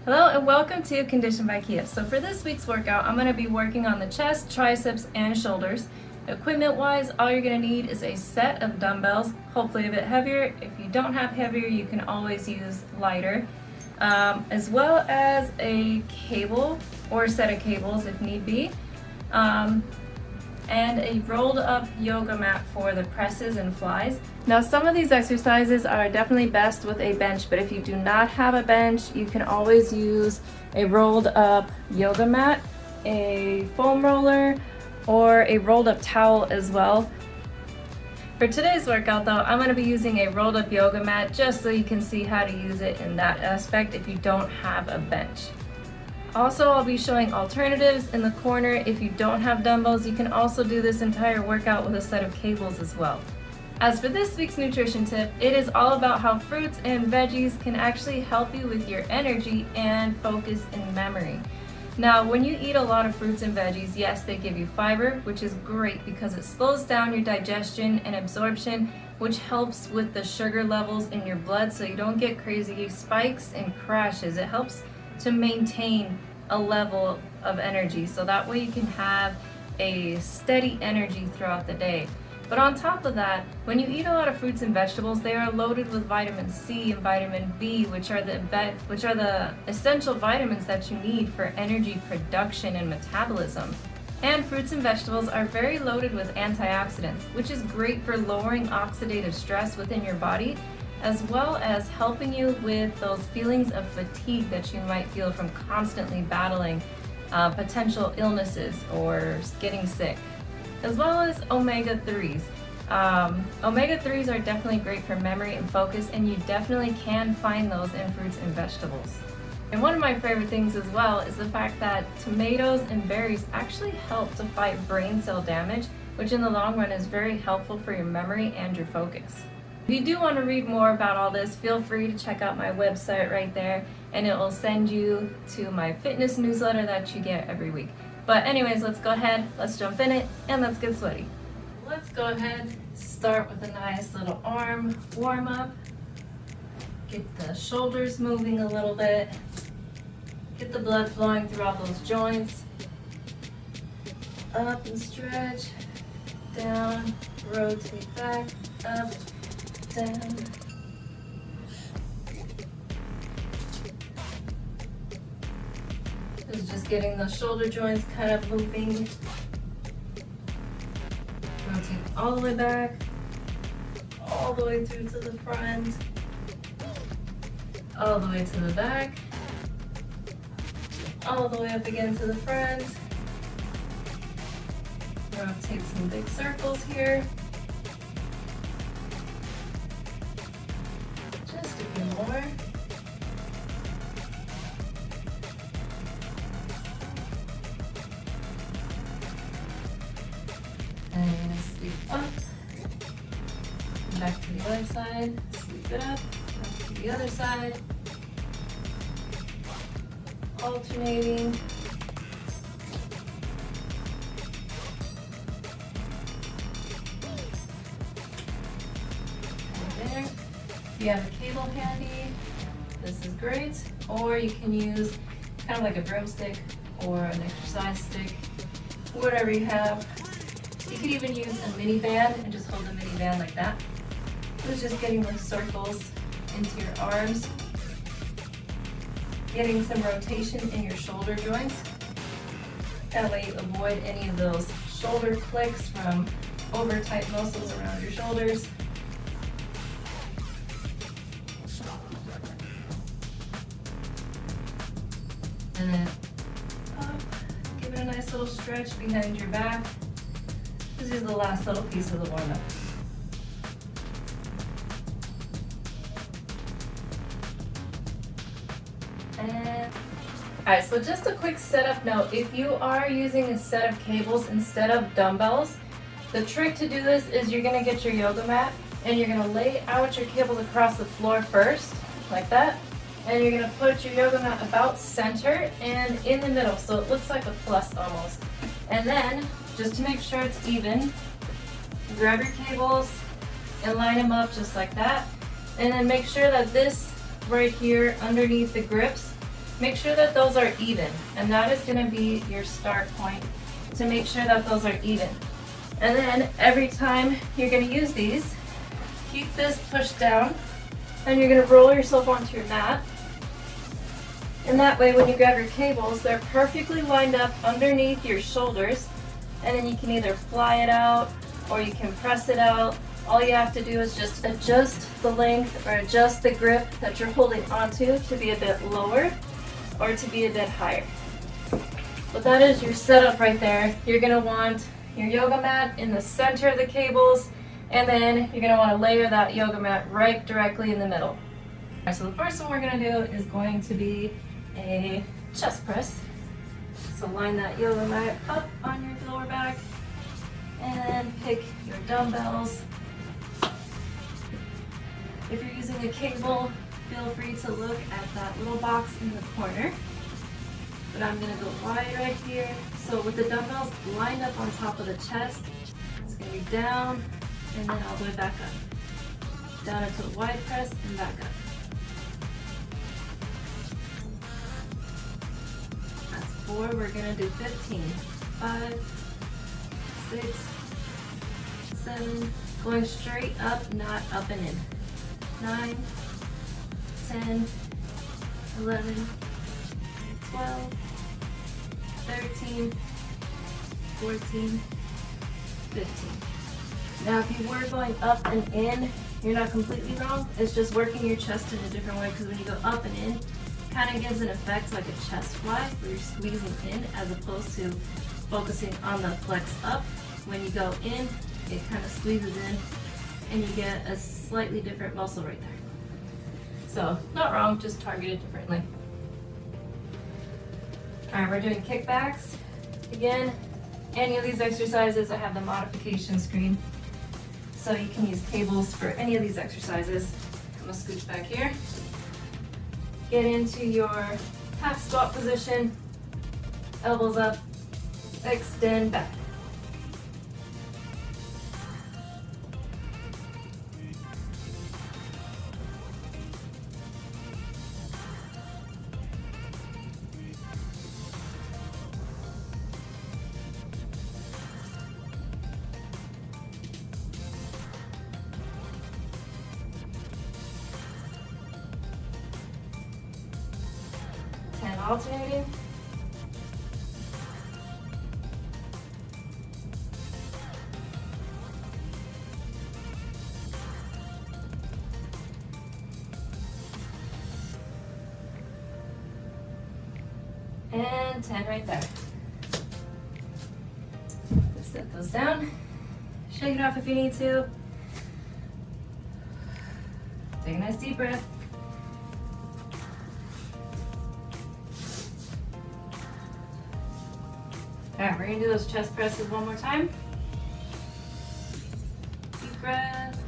Hello and welcome to Condition by Kia. So for this week's workout, I'm going to be working on the chest, triceps, and shoulders. Equipment wise, all you're going to need is a set of dumbbells, hopefully a bit heavier. If you don't have heavier, you can always use lighter, as well as a cable or a set of cables if need be, and a rolled up yoga mat for the presses and flies. Now some of these exercises are definitely best with a bench, but if you do not have a bench, you can always use a rolled up yoga mat, a foam roller, or a rolled up towel as well. For today's workout though, I'm going to be using a rolled up yoga mat just so you can see how to use it in that aspect if you don't have a bench. Also, I'll be showing alternatives in the corner. If you don't have dumbbells, you can also do this entire workout with a set of cables as well. As for this week's nutrition tip, it is all about how fruits and veggies can actually help you with your energy and focus and memory. Now, when you eat a lot of fruits and veggies, yes, they give you fiber, which is great because it slows down your digestion and absorption, which helps with the sugar levels in your blood so you don't get crazy spikes and crashes. It helps to maintain a level of energy so that way you can have a steady energy throughout the day. But on top of that, when you eat a lot of fruits and vegetables, they are loaded with vitamin C and vitamin B, which are the essential vitamins that you need for energy production and metabolism. And fruits and vegetables are very loaded with antioxidants, which is great for lowering oxidative stress within your body, as well as helping you with those feelings of fatigue that you might feel from constantly battling potential illnesses or getting sick, as well as omega-3s. Omega-3s are definitely great for memory and focus, and you definitely can find those in fruits and vegetables. And one of my favorite things as well is the fact that tomatoes and berries actually help to fight brain cell damage, which in the long run is very helpful for your memory and your focus. If you do want to read more about all this, feel free to check out my website right there, and it will send you to my fitness newsletter that you get every week. But anyways, let's go ahead, let's jump in it, and let's get sweaty. Let's go ahead, start with a nice little arm warm up. Get the shoulders moving a little bit. Get the blood flowing through all those joints. Up and stretch. Down, rotate back, up, down. This is just getting the shoulder joints kind of moving. Rotate all the way back, all the way through to the front, all the way to the back, all the way up again to the front. Rotate some big circles here. Just a few more. And sweep up. Back to the other side. Sweep it up. Back to the other side. Alternating. There. If you have a cable handy, this is great. Or you can use kind of like a broomstick or an exercise stick, whatever you have. You could even use a mini band and just hold the mini band like that. It's just getting those circles into your arms, getting some rotation in your shoulder joints. That way you avoid any of those shoulder clicks from over tight muscles around your shoulders. And then up, give it a nice little stretch behind your back. This is the last little piece of the warm-up. Alright, so just a quick setup note. If you are using a set of cables instead of dumbbells, the trick to do this is you're going to get your yoga mat and you're going to lay out your cables across the floor first, like that. And you're going to put your yoga mat about center and in the middle, so it looks like a plus almost. And then, just to make sure it's even, grab your cables and line them up just like that. And then make sure that this right here underneath the grips Make sure that those are even, and that is going to be your start point to make sure that those are even. And then every time you're going to use these, keep this pushed down, and you're going to roll yourself onto your mat. And that way, when you grab your cables, they're perfectly lined up underneath your shoulders, and then you can either fly it out or you can press it out. All you have to do is just adjust the length or adjust the grip that you're holding onto to be a bit lower or to be a bit higher. But that is your setup right there. You're going to want your yoga mat in the center of the cables, and then you're going to want to layer that yoga mat right directly in the middle. Alright, so the first one we're going to do is going to be a chest press. So line that yoga mat up on your lower back, and then pick your dumbbells. If you're using a cable, feel free to look at that little box in the corner. But I'm going to go wide right here. So with the dumbbells lined up on top of the chest, it's going to be down and then all the way back up. Down into a wide press and back up. That's 4. We're going to do 15. 5, 6, 7. Going straight up, not up and in. 9, 10, 11, 12, 13, 14, 15. Now if you were going up and in, you're not completely wrong. It's just working your chest in a different way, because when you go up and in, it kind of gives an effect like a chest fly where you're squeezing in as opposed to focusing on the flex up. When you go in, it kind of squeezes in and you get a slightly different muscle right there. So, not wrong, just target it differently. Alright, we're doing kickbacks. Again, any of these exercises, I have the modification screen. So you can use cables for any of these exercises. I'm gonna scooch back here. Get into your half squat position, elbows up, extend back. Alternating. And 10 right there. Just set those down. Shake it off if you need to. Take a nice deep breath. Alright, we're going to do those chest presses one more time. Deep breath.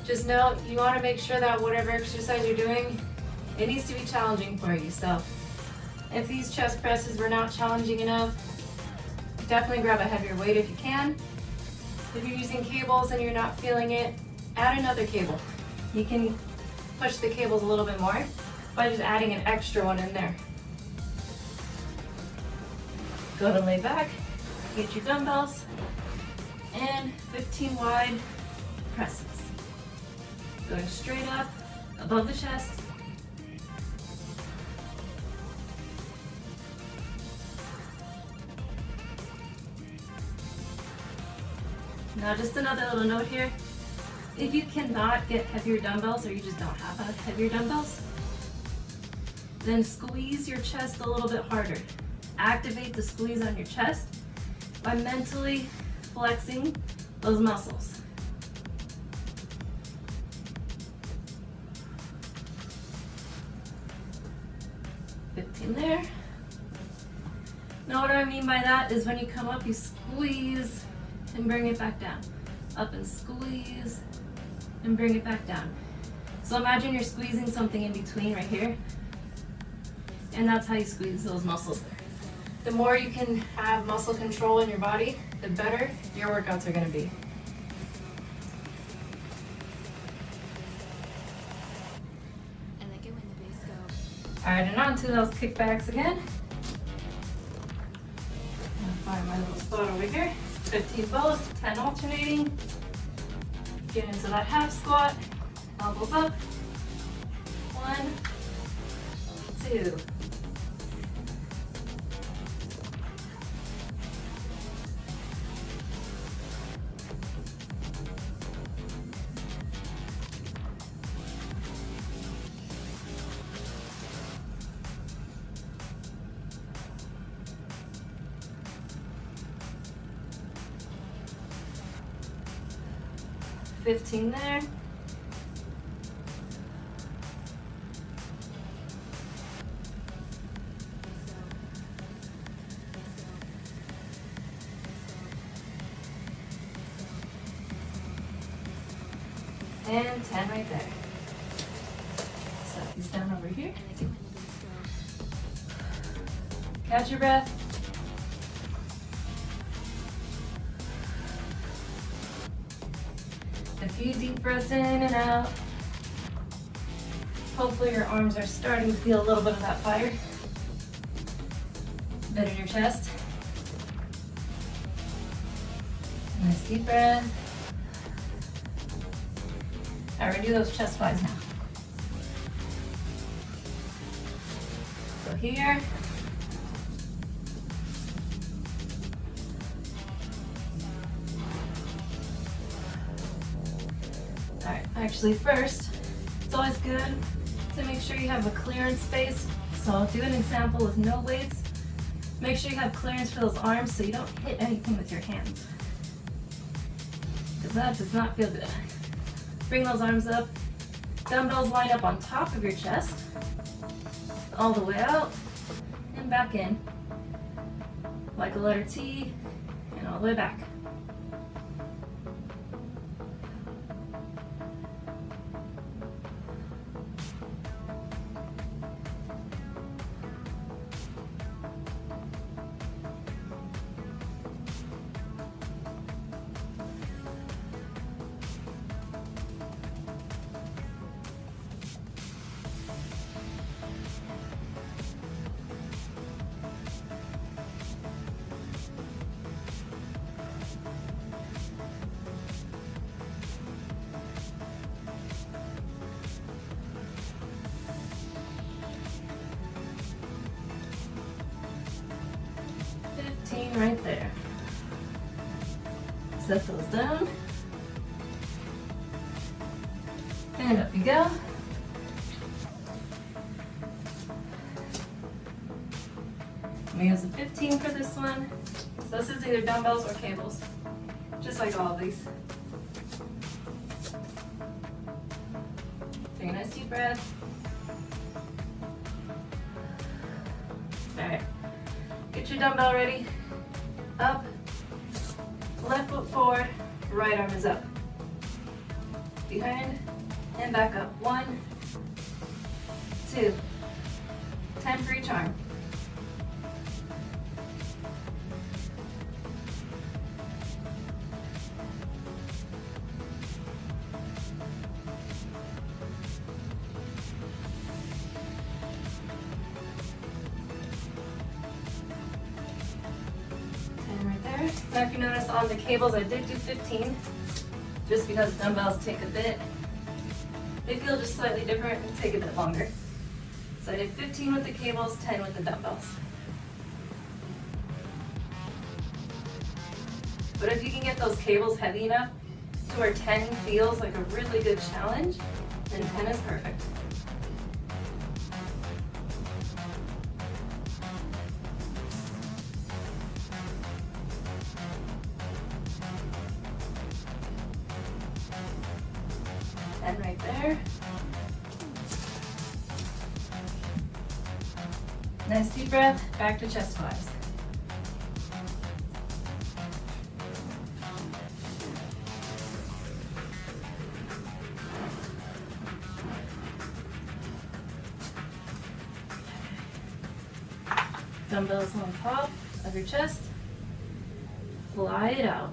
Just know you want to make sure that whatever exercise you're doing, it needs to be challenging for you. So if these chest presses were not challenging enough, definitely grab a heavier weight if you can. If you're using cables and you're not feeling it, add another cable. You can push the cables a little bit more by just adding an extra one in there. Go to lay back, get your dumbbells, and 15 wide presses. Going straight up, above the chest. Now just another little note here. If you cannot get heavier dumbbells or you just don't have heavier dumbbells, then squeeze your chest a little bit harder. Activate the squeeze on your chest by mentally flexing those muscles. There. Now what I mean by that is when you come up, you squeeze and bring it back down. Up and squeeze and bring it back down. So imagine you're squeezing something in between right here, and that's how you squeeze those muscles there. The more you can have muscle control in your body, the better your workouts are going to be. And they get All right, and on to those kickbacks again. I'll find my little spot over here. 15 both, 10 alternating. Get into that half squat. Elbows up. 1, 2. $15 there. And 10 right there. Set these down over here. Catch your breath. A few deep breaths in and out. Hopefully your arms are starting to feel a little bit of that fire. Bend in your chest. Nice deep breath. All right, we're gonna do those chest flies now. So here. All right, actually first, it's always good to make sure you have a clearance space. So I'll do an example with no weights. Make sure you have clearance for those arms so you don't hit anything with your hands. Because that does not feel good. Bring those arms up. Dumbbells line up on top of your chest. All the way out and back in. Like a letter T and all the way back. Right there. Set those down. And up you go. I'm gonna use a 15 for this one. So this is either dumbbells or cables, just like all of these. Take a nice deep breath. All right, get your dumbbell ready. Up, left foot forward, right arm is up. Behind, and back up. 1, 2, 10 for each arm. Now if you notice on the cables I did do 15 just because dumbbells take a bit. They feel just slightly different and take a bit longer. So I did 15 with the cables, 10 with the dumbbells. But if you can get those cables heavy enough to where 10 feels like a really good challenge, then 10 is perfect. And right there. Nice deep breath, back to chest flies. Dumbbells on top of your chest. Fly it out.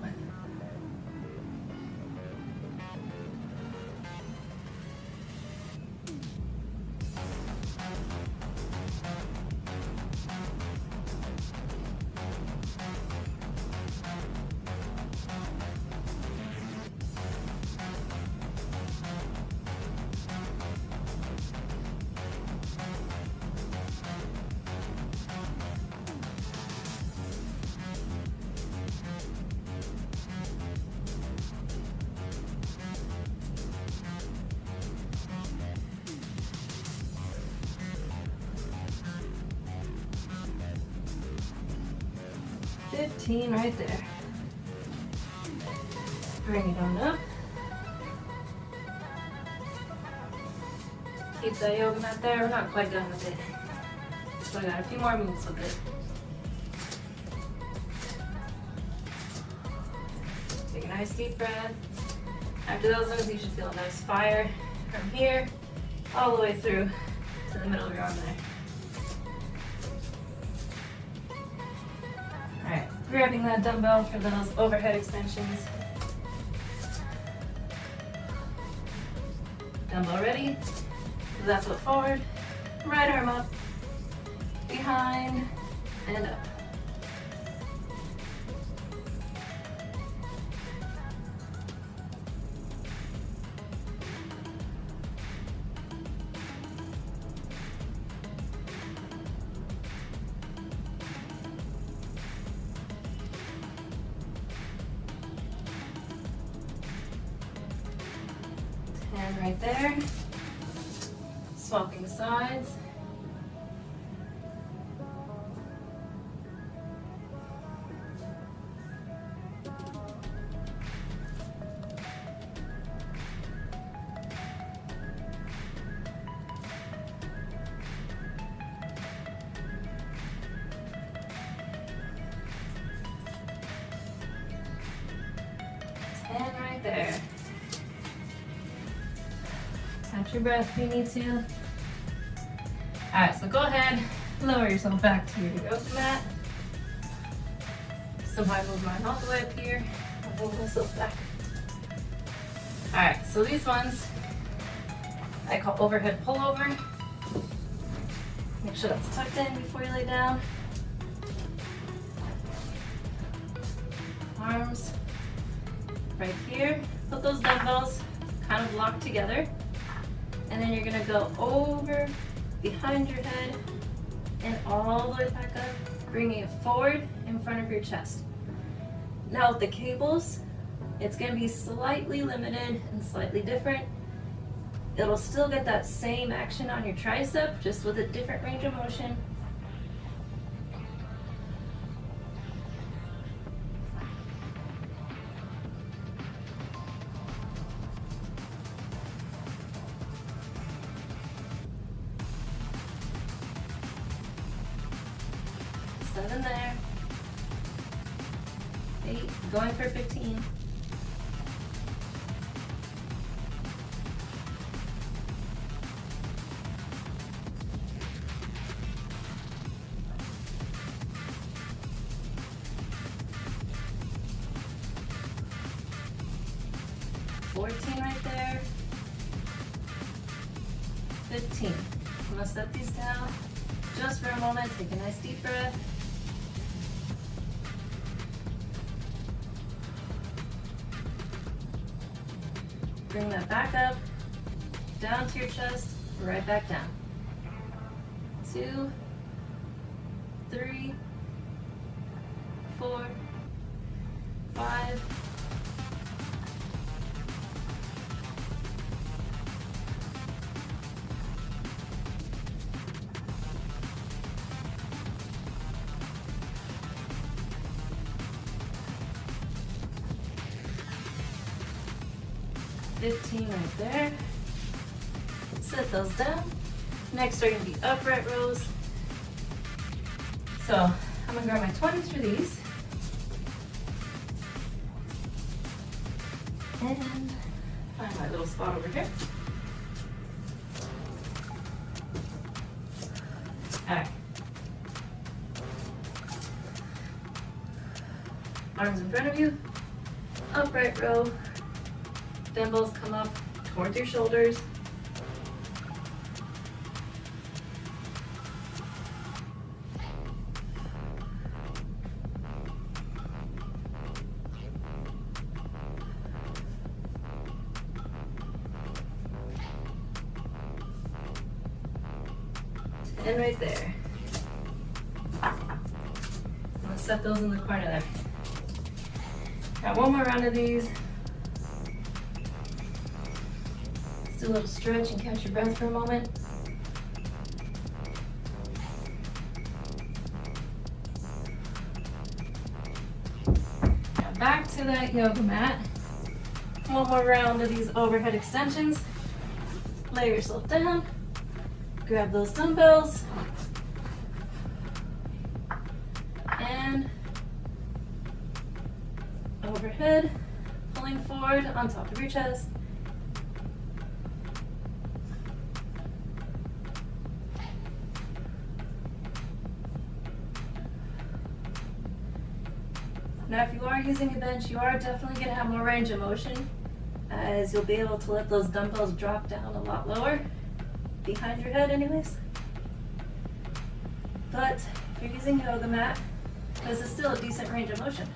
15 right there. Bring it on up. Keep that yoga mat there. We're not quite done with it. So I got a few more moves with it. Take a nice deep breath. After those moves, you should feel a nice fire from here all the way through to the middle of your arm there. Alright, grabbing that dumbbell for those overhead extensions. Dumbbell ready. Left foot forward, right arm up, behind, and up. And right there. Swapping sides. And right there. Catch your breath if you need to. Alright, so go ahead, lower yourself back to your yoga mat. Sometimes move mine all the way up here. I'll move myself back. Alright, so these ones I call overhead pullover. Make sure that's tucked in before you lay down. Arms right here. Put those dumbbells kind of locked together. And then you're gonna go over behind your head and all the way back up, bringing it forward in front of your chest. Now with the cables, it's going to be slightly limited and slightly different. It'll still get that same action on your tricep, just with a different range of motion. Seven there. 8, going for 15. Right there. 15. I'm gonna set these down just for a moment. Take a nice deep breath. Bring that back up, down to your chest, right back down. 2, 3, 4, 5, 15 right there. Set those down. Next are going to be upright rows. So I'm going to grab my 20s for these. And find my little spot over here. Alright. Arms in front of you. Upright row. Dumbbells come up towards your shoulders. And right there. I'm gonna set those in the corner there. Got one more round of these. Do a little stretch and catch your breath for a moment. back to that yoga mat. One more round of these overhead extensions. Lay yourself down. Grab those dumbbells. And overhead, pulling forward on top of your chest. Now if you are using a bench, you are definitely going to have more range of motion, as you'll be able to let those dumbbells drop down a lot lower, behind your head anyways. But if you're using yoga mat, this is still a decent range of motion.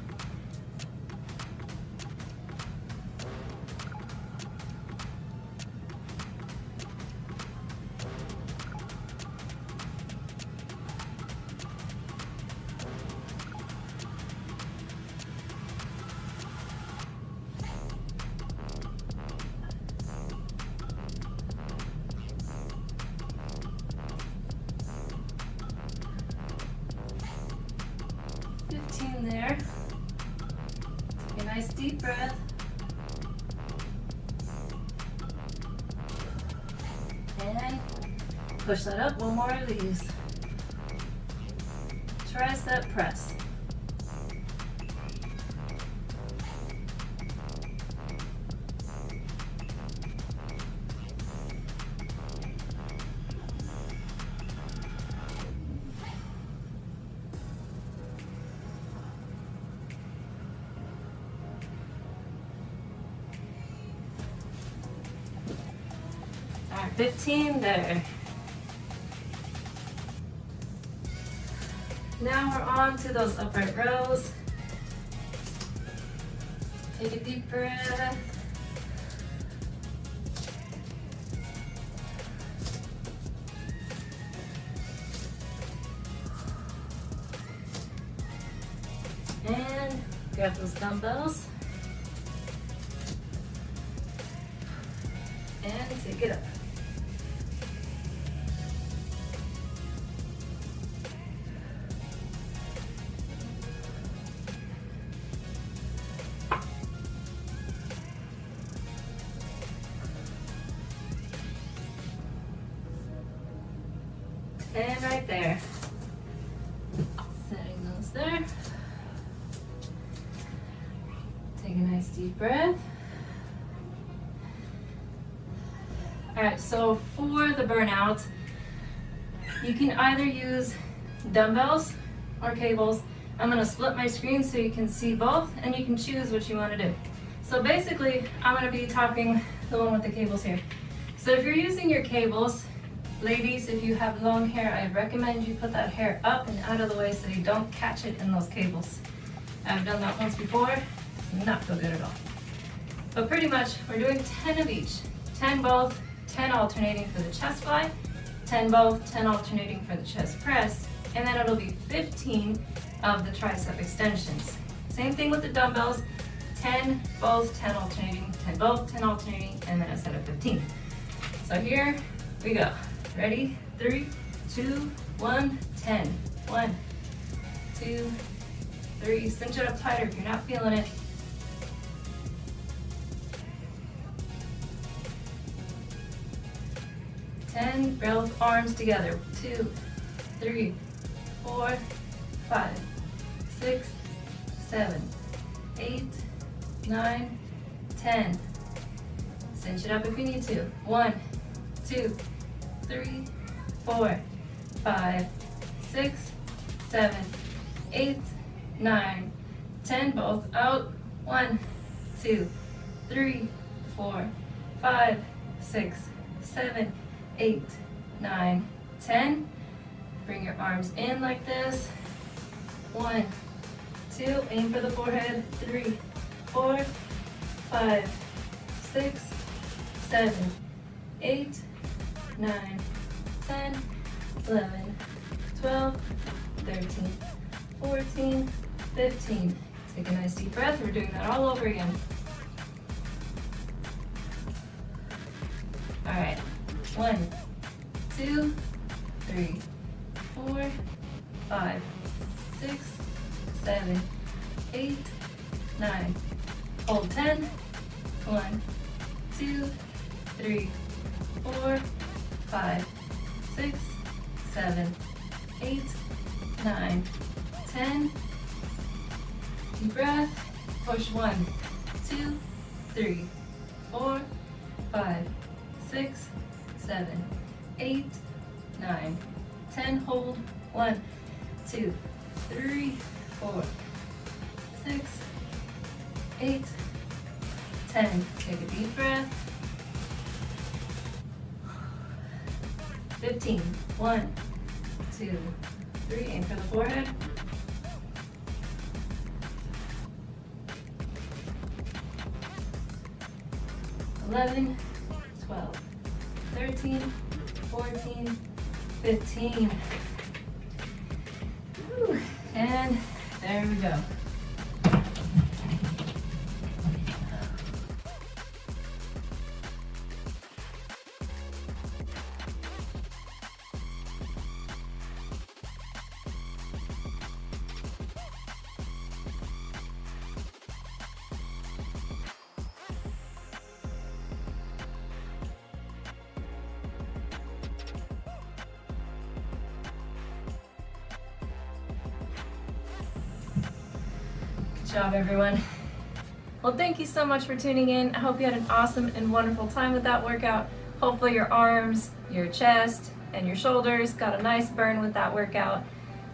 There. Take a nice deep breath. And push that up. One more of these. Tricep press. All right, 15 there. Now we're on to those upright rows. Take a deep breath. And grab those dumbbells. And take it up. And right there. Setting those there. Take a nice deep breath. All right, so for the burnout, you can either use dumbbells or cables. I'm gonna split my screen so you can see both, and you can choose what you wanna do. So basically, I'm gonna be talking the one with the cables here. So if you're using your cables, ladies, if you have long hair, I recommend you put that hair up and out of the way so you don't catch it in those cables. I've done that once before, does not feel good at all. But pretty much, we're doing 10 of each. 10 both, 10 alternating for the chest fly, 10 both, 10 alternating for the chest press, and then it'll be 15 of the tricep extensions. Same thing with the dumbbells, 10 both, 10 alternating, 10 both, 10 alternating, and then a set of 15. So here we go. Ready? 3, 2, 1, 10. 1, 2, 3. Cinch it up tighter if you're not feeling it. 10, both arms together. 2, 3, 4, 5, 6, 7, 8, 9, 10. Cinch it up if you need to. 1, 2, 3, 4, 5, 6, 7, 8, 9, 10. Both out. 1, 2, 3, 4, 5, 6, 7, 8, 9, 10. Bring your arms in like this. 1, 2, aim for the forehead. 3, 4, 5, 6, 7, 8, 9, 10, 11, 12, 13, 14, 15. Take a nice deep breath. We're doing that all over again. All right. 1, 2, 3, 4, 5, 6, 7, 8, 9. Hold 10. 1, 2, 3, 4, 5, 6, 7, 8, 9, 10. Deep breath. Push 1, 2, 3, 4, 5, 6, 7, 8, 9, 10. Hold 1, 2, 3, 4, 6, 8, 10. Take a deep breath. 15. 1, 2, 3. Aim for the forehead. 11, 12, 13, 14, 15. Whew. And there we go. Good job, everyone. Well, thank you so much for tuning in. I hope you had an awesome and wonderful time with that workout. Hopefully your arms, your chest, and your shoulders got a nice burn with that workout.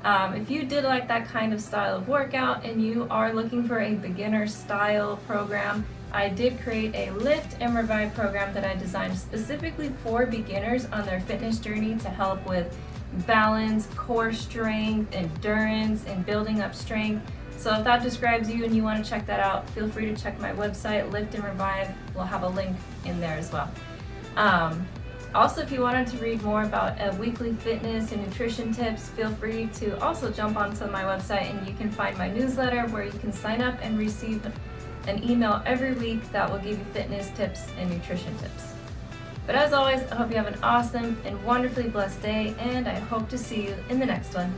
If you did like that kind of style of workout and you are looking for a beginner style program, I did create a Lift and Revive program that I designed specifically for beginners on their fitness journey to help with balance, core strength, endurance, and building up strength. So if that describes you and you want to check that out, feel free to check my website, Lift and Revive. We'll have a link in there as well. Also, if you wanted to read more about weekly fitness and nutrition tips, feel free to also jump onto my website and you can find my newsletter where you can sign up and receive an email every week that will give you fitness tips and nutrition tips. But as always, I hope you have an awesome and wonderfully blessed day, and I hope to see you in the next one.